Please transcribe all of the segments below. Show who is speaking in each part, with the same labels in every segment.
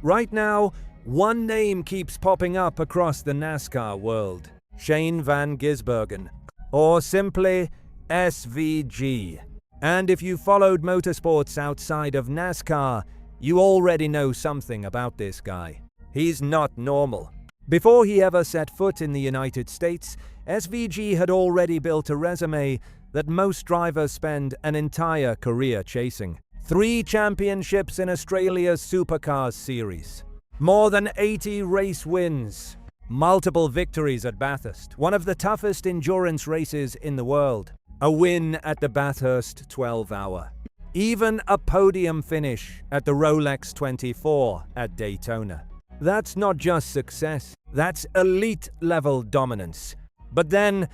Speaker 1: Right now, one name keeps popping up across the NASCAR world: Shane van Gisbergen, or simply SVG. And if you followed motorsports outside of NASCAR, you already know something about this guy. He's not normal. Before he ever set foot in the United States, SVG had already built a resume that most drivers spend an entire career chasing. 3 championships in Australia's Supercars Series, more than 80 race wins, multiple victories at Bathurst, one of the toughest endurance races in the world, a win at the Bathurst 12-hour, even a podium finish at the Rolex 24 at Daytona. That's not just success, that's elite-level dominance. But then,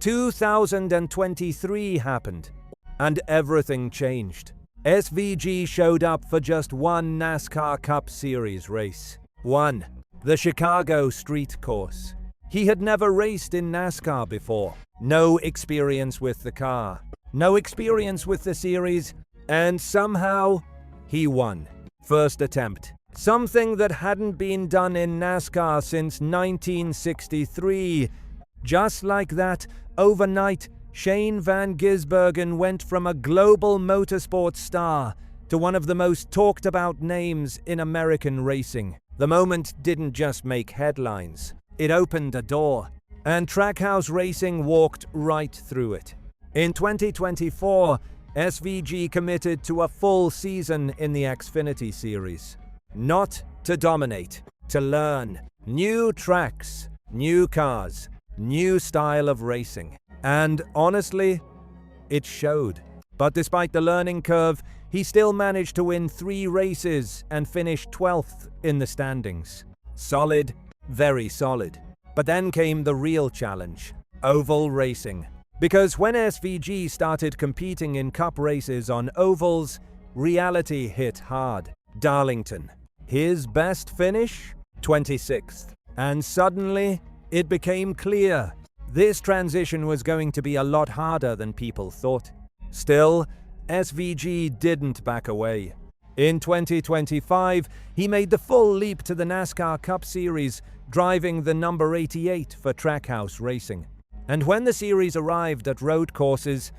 Speaker 1: 2023 happened, and everything changed. SVG showed up for just one NASCAR Cup Series race. One, the Chicago Street Course. He had never raced in NASCAR before. No experience with the car, no experience with the series, and somehow, he won. First attempt. Something that hadn't been done in NASCAR since 1963. Just like that, overnight, Shane van Gisbergen went from a global motorsport star to one of the most talked about names in American racing. The moment didn't just make headlines, it opened a door, and Trackhouse Racing walked right through it. In 2024, SVG committed to a full season in the Xfinity Series. Not to dominate, to learn. New tracks, new cars, new style of racing. And honestly, it showed. But despite the learning curve, he still managed to win 3 races and finish 12th in the standings. Solid, very solid. But then came the real challenge: oval racing. Because when SVG started competing in cup races on ovals, reality hit hard. Darlington. His best finish? 26th. And suddenly, it became clear this transition was going to be a lot harder than people thought. Still, SVG didn't back away. In 2025, he made the full leap to the NASCAR Cup Series, driving the number 88 for Trackhouse Racing. And when the series arrived at road courses,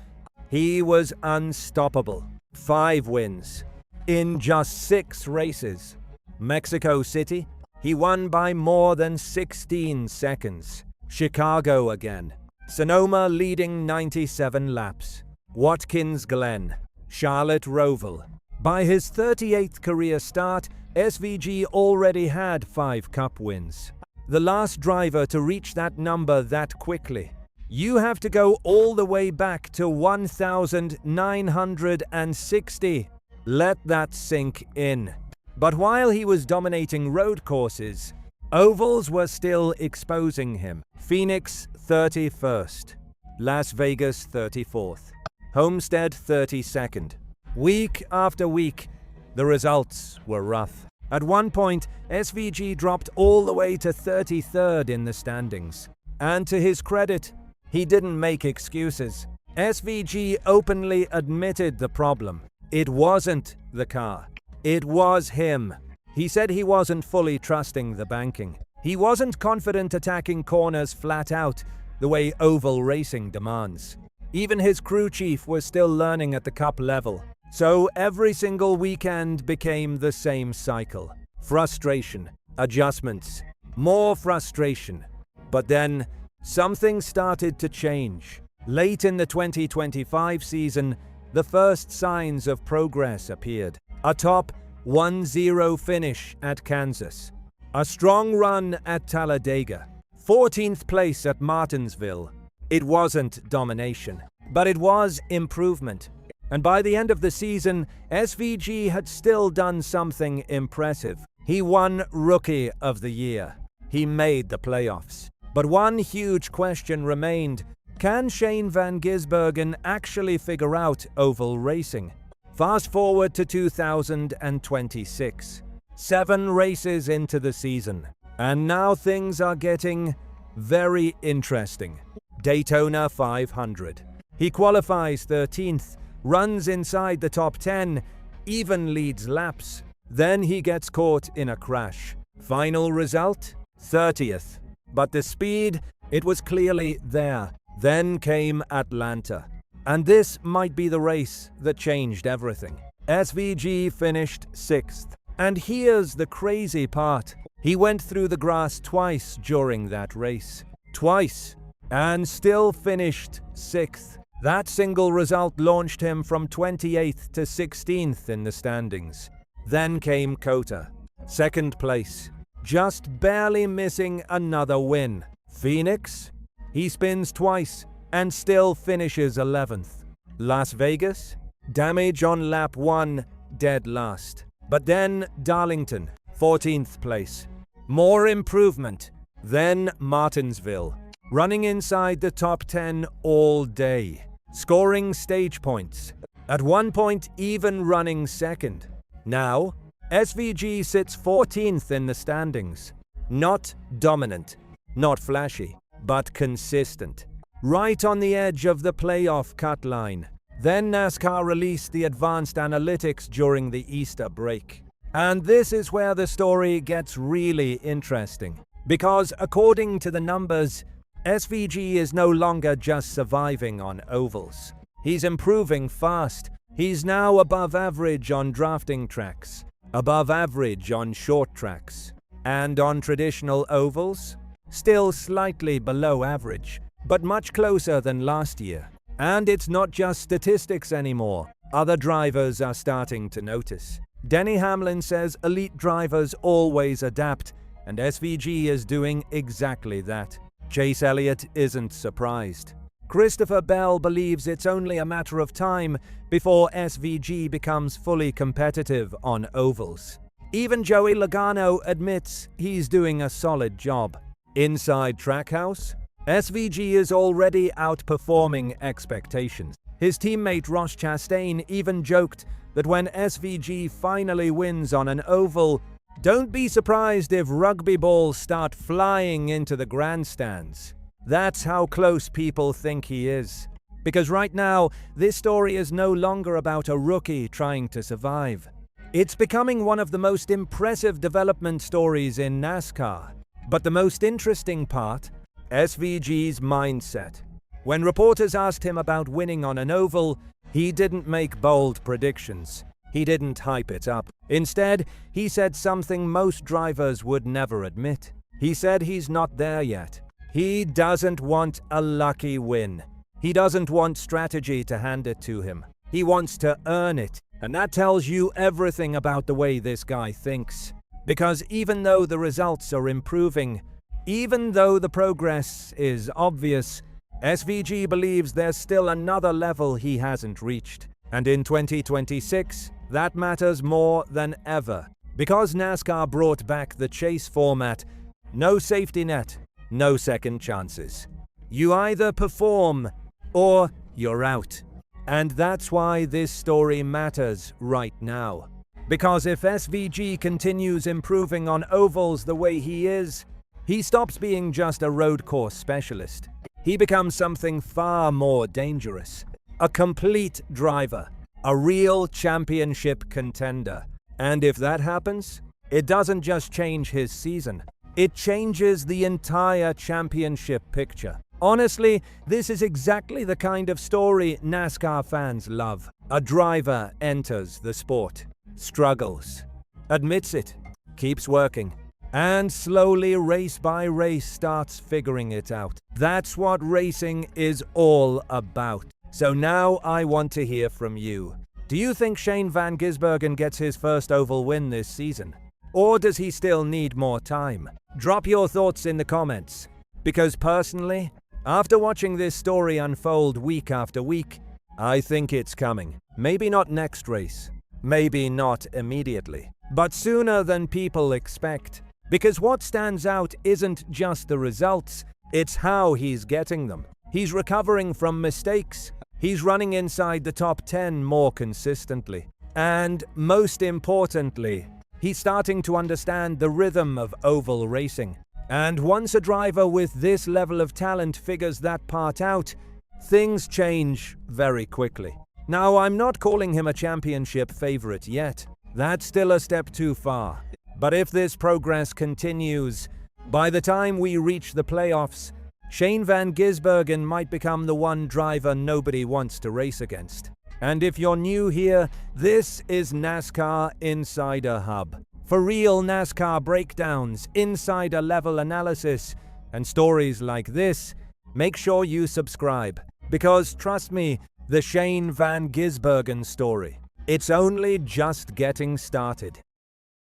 Speaker 1: he was unstoppable. 5 wins in just 6 races. Mexico City, he won by more than 16 seconds. Chicago again. Sonoma leading 97 laps. Watkins Glen. Charlotte Roval. By his 38th career start, SVG already had 5 cup wins. The last driver to reach that number that quickly. You have to go all the way back to 1960. Let that sink in. But while he was dominating road courses, ovals were still exposing him. Phoenix 31st, Las Vegas 34th, Homestead 32nd. Week after week, the results were rough. At one point, SVG dropped all the way to 33rd in the standings. And to his credit, he didn't make excuses. SVG openly admitted the problem. It wasn't the car. It was him. He said he wasn't fully trusting the banking. He wasn't confident attacking corners flat out, the way oval racing demands. Even his crew chief was still learning at the cup level. So every single weekend became the same cycle. Frustration, adjustments, more frustration. But then, something started to change. Late in the 2025 season, the first signs of progress appeared. A top 1-0 finish at Kansas. A strong run at Talladega. 14th place at Martinsville. It wasn't domination, but it was improvement. And by the end of the season, SVG had still done something impressive. He won Rookie of the Year. He made the playoffs. But one huge question remained: can Shane van Gisbergen actually figure out oval racing? Fast forward to 2026. 7 races into the season. And now things are getting very interesting. Daytona 500. He qualifies 13th, runs inside the top 10, even leads laps. Then he gets caught in a crash. Final result? 30th. But the speed, it was clearly there. Then came Atlanta. And this might be the race that changed everything. SVG finished 6th. And here's the crazy part. He went through the grass twice during that race. Twice. And still finished 6th. That single result launched him from 28th to 16th in the standings. Then came Kota. 2nd place. Just barely missing another win. Phoenix? He spins twice and still finishes 11th. Las Vegas? Damage on lap 1, dead last. But then Darlington, 14th place. More improvement. Then Martinsville. Running inside the top 10 all day. Scoring stage points. At one point even running 2nd. Now, SVG sits 14th in the standings. Not dominant, not flashy, but consistent. Right on the edge of the playoff cut line. Then NASCAR released the advanced analytics during the Easter break. And this is where the story gets really interesting. Because according to the numbers, SVG is no longer just surviving on ovals. He's improving fast. He's now above average on drafting tracks, above average on short tracks, and on traditional ovals, still slightly below average, but much closer than last year. And it's not just statistics anymore. Other drivers are starting to notice. Denny Hamlin says elite drivers always adapt, and SVG is doing exactly that. Chase Elliott isn't surprised. Christopher Bell believes it's only a matter of time before SVG becomes fully competitive on ovals. Even Joey Logano admits he's doing a solid job. Inside Trackhouse, SVG is already outperforming expectations. His teammate Ross Chastain even joked that when SVG finally wins on an oval, don't be surprised if rugby balls start flying into the grandstands. That's how close people think he is. Because right now, this story is no longer about a rookie trying to survive. It's becoming one of the most impressive development stories in NASCAR. But the most interesting part, SVG's mindset. When reporters asked him about winning on an oval, he didn't make bold predictions. He didn't hype it up. Instead, he said something most drivers would never admit. He said he's not there yet. He doesn't want a lucky win. He doesn't want strategy to hand it to him. He wants to earn it. And that tells you everything about the way this guy thinks. Because even though the results are improving, even though the progress is obvious, SVG believes there's still another level he hasn't reached. And in 2026, that matters more than ever. Because NASCAR brought back the chase format, no safety net, no second chances. You either perform or you're out. And that's why this story matters right now. Because if SVG continues improving on ovals the way he is, he stops being just a road course specialist. He becomes something far more dangerous. A complete driver. A real championship contender. And if that happens, it doesn't just change his season. It changes the entire championship picture. Honestly, this is exactly the kind of story NASCAR fans love. A driver enters the sport, struggles, admits it, keeps working, and slowly, race by race, starts figuring it out. That's what racing is all about. So now I want to hear from you. Do you think Shane Van Gisbergen gets his first oval win this season? Or does he still need more time? Drop your thoughts in the comments. Because personally, after watching this story unfold week after week, I think it's coming. Maybe not next race. Maybe not immediately. But sooner than people expect. Because what stands out isn't just the results, it's how he's getting them. He's recovering from mistakes. He's running inside the top 10 more consistently. And most importantly, he's starting to understand the rhythm of oval racing. And once a driver with this level of talent figures that part out, things change very quickly. Now, I'm not calling him a championship favorite yet. That's still a step too far. But if this progress continues, by the time we reach the playoffs, Shane van Gisbergen might become the one driver nobody wants to race against. And if you're new here, this is NASCAR Insider Hub. For real NASCAR breakdowns, insider level analysis, and stories like this, make sure you subscribe. Because trust me, the Shane van Gisbergen story, it's only just getting started.